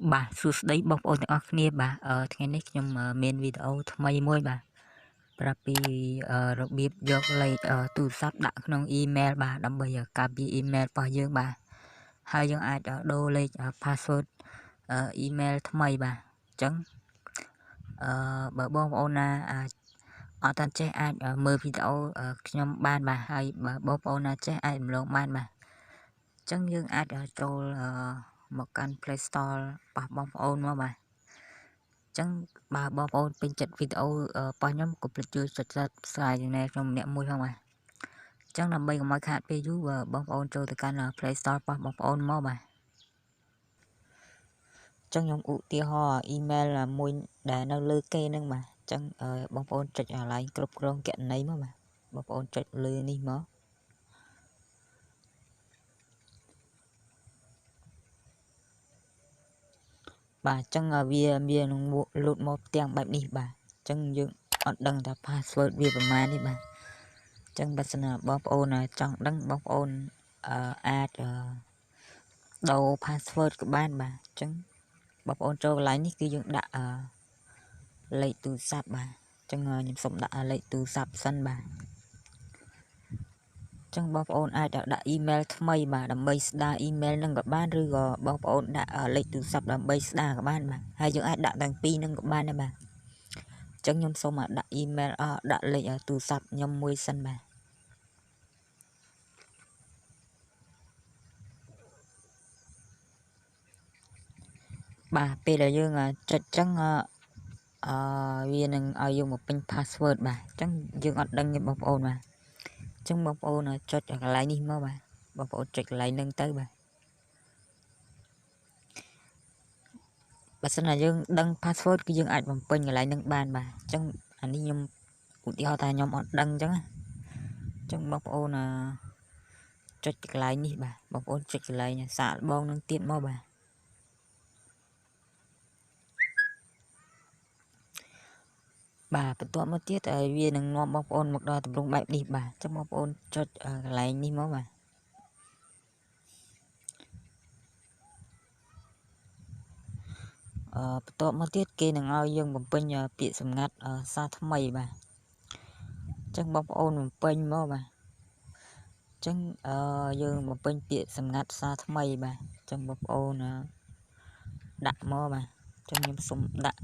បាទសួស្តីបងប្អូនទាំងអស់គ្នាបាទថ្ងៃនេះខ្ញុំមានវីដេអូថ្មីមួយបាទប្រាប់ពីរបៀបយកលេខទូរស័ព្ទដាក់ក្នុងអ៊ីមែលបាទដើម្បីការពារអ៊ីមែលរបស់យើងបាទហើយយើងអាចដូរលេខ password អ៊ីមែលថ្មីបាទអញ្ចឹងបើបងប្អូនណាអត់ទាន់ចេះអាចមើលវីដេអូខ្ញុំបានបាទហើយបើបងប្អូនណាចេះអាចរំលងបានបាទអញ្ចឹងយើងអាចចូលមកកាន់ Play Store របស់បងប្អូនមកបាទចឹងបើបងប្អូនពេញចិត្តវីដេអូរបស់ខ្ញុំកុំភ្លេចជួយចុច Subscribe Channel ខ្ញុំម្នាក់មួយផងបាទចឹងដើម្បីកុំឲ្យខាតពេលយូរបងប្អូនចូលទៅកាន់ Play Store របស់បងប្អូនមកបាទចឹងខ្ញុំឧទាហរណ៍អ៊ីមែលមួយដែលនៅលើគេហ្នឹងបាទចឹងបងប្អូនចុចកន្លែងគ្រប់គ្រងគណនីមកបាទបងប្អូនចុចលើនេះមកបាទចឹងវានឹងលូតមកផ្ទាំងបែបនេះបាទចឹងយើងអត់ដឹងថា password វាប្រហែលនេះបាទចឹងបើសិនណាបងប្អូនចង់ដឹងបងប្អូនអាចដូរ password ក៏បានបាទចឹងបងប្អូនចូលកន្លែងនេះគឺយើងដាក់លេខទូរស័ព្ទបាទចឹងខ្ញុំសុំដាក់លេខទូរស័ព្ទសិនបាទចឹងបងប្អូនអាចដាក់អ៊ីមែលថ្មីបាទដើម្បីស្ដារអ៊ីមែលនឹងក៏បានឬក៏បងប្អូនដាក់លេខទូរស័ព្ទដើម្បីស្ដារក៏បានបាទហើយយើងអាចដាក់ទាំងពីរនឹងក៏បានដែរបាទចឹងខ្ញុំសូមដាក់អ៊ីមែលដាក់លេខទូរស័ព្ទខ្ញុំមួយសិនបាទបាទពេលដែលយើងចុចចឹងវានឹងឲ្យយើងមកពេញ password បាទអញ្ចឹងយើងអត់ដឹងទេបងប្អូនបាទអញ្ចឹងបងប្អូនចុចកន្លែងនេះមកបាទបងប្អូនចុចកន្លែងហ្នឹងទៅបាទបើសិនណាយើងដឹង password គឺយើងអាចបំពេញកន្លែងហ្នឹងបានបាទអញ្ចឹងអានេះខ្ញុំឧទាហរណ៍ថាខ្ញុំអត់ដឹងអញ្ចឹងបងប្អូនចុចកន្លែងនេះបាទបងប្អូនចុចកន្លែងសាកល្បងនឹងទៀតមកបាទបាទបន្ទាប់មកទៀតវានឹងនាំបងប្អូនមកដល់ទម្រង់បែបនេះបាទអញ្ចឹងបងប្អូនចុចកន្លែងនេះមកបាទបន្ទាប់មកទៀតគេនឹងឲ្យយើងបំពេញពាក្យសម្ងាត់សារថ្មីបាទអញ្ចឹងបងប្អូនបំពេញមកបាទអញ្ចឹងយើងបំពេញពាក្យសម្ងាត់សារថ្មីបាទអញ្ចឹងបងប្អូនដាក់មកបាទអញ្ចឹងខ្ញុំសុំដាក់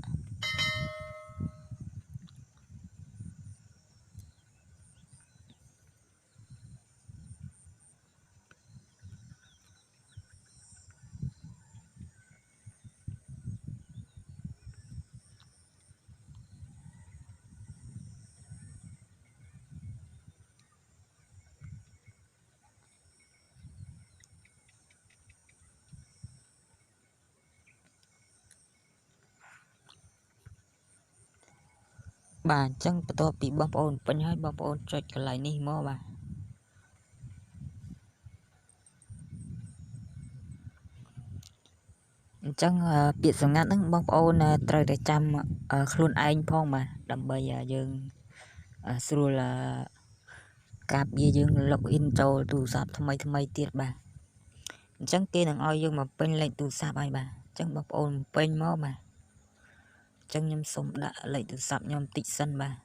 បាទអញ្ចឹងបន្ទាប់ពីបងប្អូនពេញហើយបងប្អូនចុចកន្លែងនេះមកបាទអញ្ចឹងពាក្យសម្ងាត់ហ្នឹងបងប្អូនត្រូវតែចាំខ្លួនឯងផងបាទដើម្បីយើងស្រួលការពារយើង login ចូលទូរស័ព្ទថ្មីទៀតបាទអញ្ចឹងគេនឹងឲ្យយើងមកពេញលេខទូរស័ព្ទហើយបាទអញ្ចឹងបងប្អូនពេញមកបាទអញ្ចឹងខ្ញុំសូមដាក់លេខទូរស័ព្ទខ្ញុំតិចសិនបាទ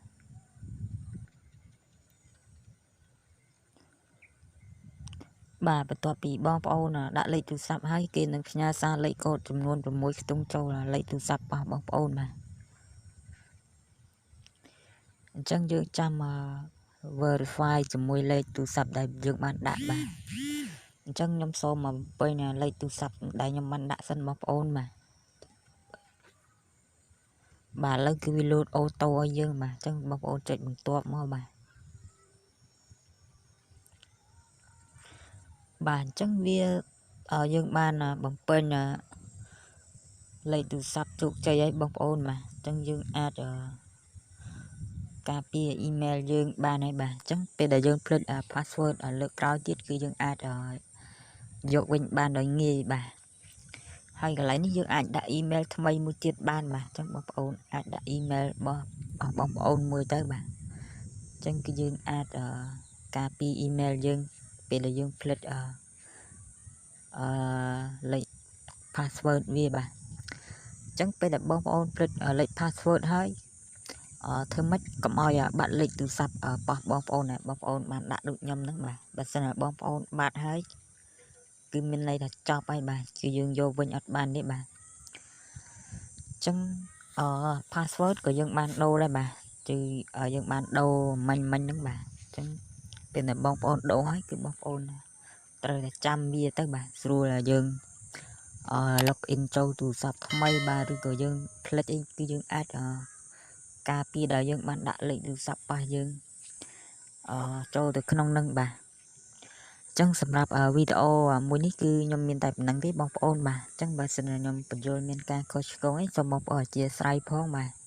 បាទបន្ទាប់ពីបងប្អូនដាក់លេខទូរស័ព្ទហើយគេនឹងផ្ញើសារលេខកូដចំនួន6ខ្ទង់ចូលលេខទូរស័ព្ទរបស់បងប្អូនបាទអញ្ចឹងយើងចាំverify ជាមួយលេខទូរស័ព្ទដែលយើងបានដាក់បាទអញ្ចឹងខ្ញុំសូមមកបំពេញលេខទូរស័ព្ទដែលខ្ញុំបានដាក់សិនបងប្អូនបាទឥឡូវគឺវាលោតអូតូឲ្យយើងបាទអញ្ចឹងបងប្អូនចុចបន្ទាប់មកបាទអញ្ចឹងវាយើងបានបំពេញលេខទូរស័ព្ទជោគជ័យឲ្យបងប្អូនបាទអញ្ចឹងយើងអាចការពារអ៊ីមែលយើងបានហើយបាទអញ្ចឹងពេលដែលយើងភ្លេចpassword លើកក្រោយទៀតគឺយើងអាចយកវិញបានដោយងាយបាទហើយកន្លែងនេះយើងអាចដាក់អ៊ីមែលថ្មីមួយទៀតបានបាទអញ្ចឹងបងប្អូនអាចដាក់អ៊ីមែលរបស់បងប្អូនមួយទៅបាទអញ្ចឹងគឺយើងអាចការពារអ៊ីមែលយើងពេលដែលយើងភ្លេចលេខ password វាបាទ ចឹងពេលដែលបងប្អូនភ្លេចលេខ password ហើយធ្វើម៉េចកុំឲ្យបាត់លេខទូរស័ព្ទប៉ះបងប្អូនណាបងប្អូនបានដាក់ដូចខ្ញុំហ្នឹងបាទបើសិនណាបងប្អូនបាត់ហើយគឺមានន័យថាចប់ហើយបាទគឺយើងយកវិញអត់បានទេបាទចឹងpassword ក៏យើងបានដូរដែរបាទគឺយើងបានដូរមិញហ្នឹងបាទចឹងពេលដែលបងប្អូនដូរហើយគឺបងប្អូនត្រូវតែចាំវាទៅបាទស្រួលយើងlog in ចូលទូរស័ព្ទថ្មីបាទឬក៏យើងភ្លេចអីគឺយើងអាចការពារដែលយើងបានដាក់លេខទូរស័ព្ទប៉ះយើងចូលទៅក្នុងនឹងបាទចឹងសម្រាប់វីដេអូមួយនេះគឺខ្ញុំមានតែប៉ុណ្្នឹងទេបងប្អូនបាទចឹងបើសិនខ្ញុំបញ្យល់មានការខុសឆ្គងអីសូមបងប្អូនអធិស្ឋានផងបាទ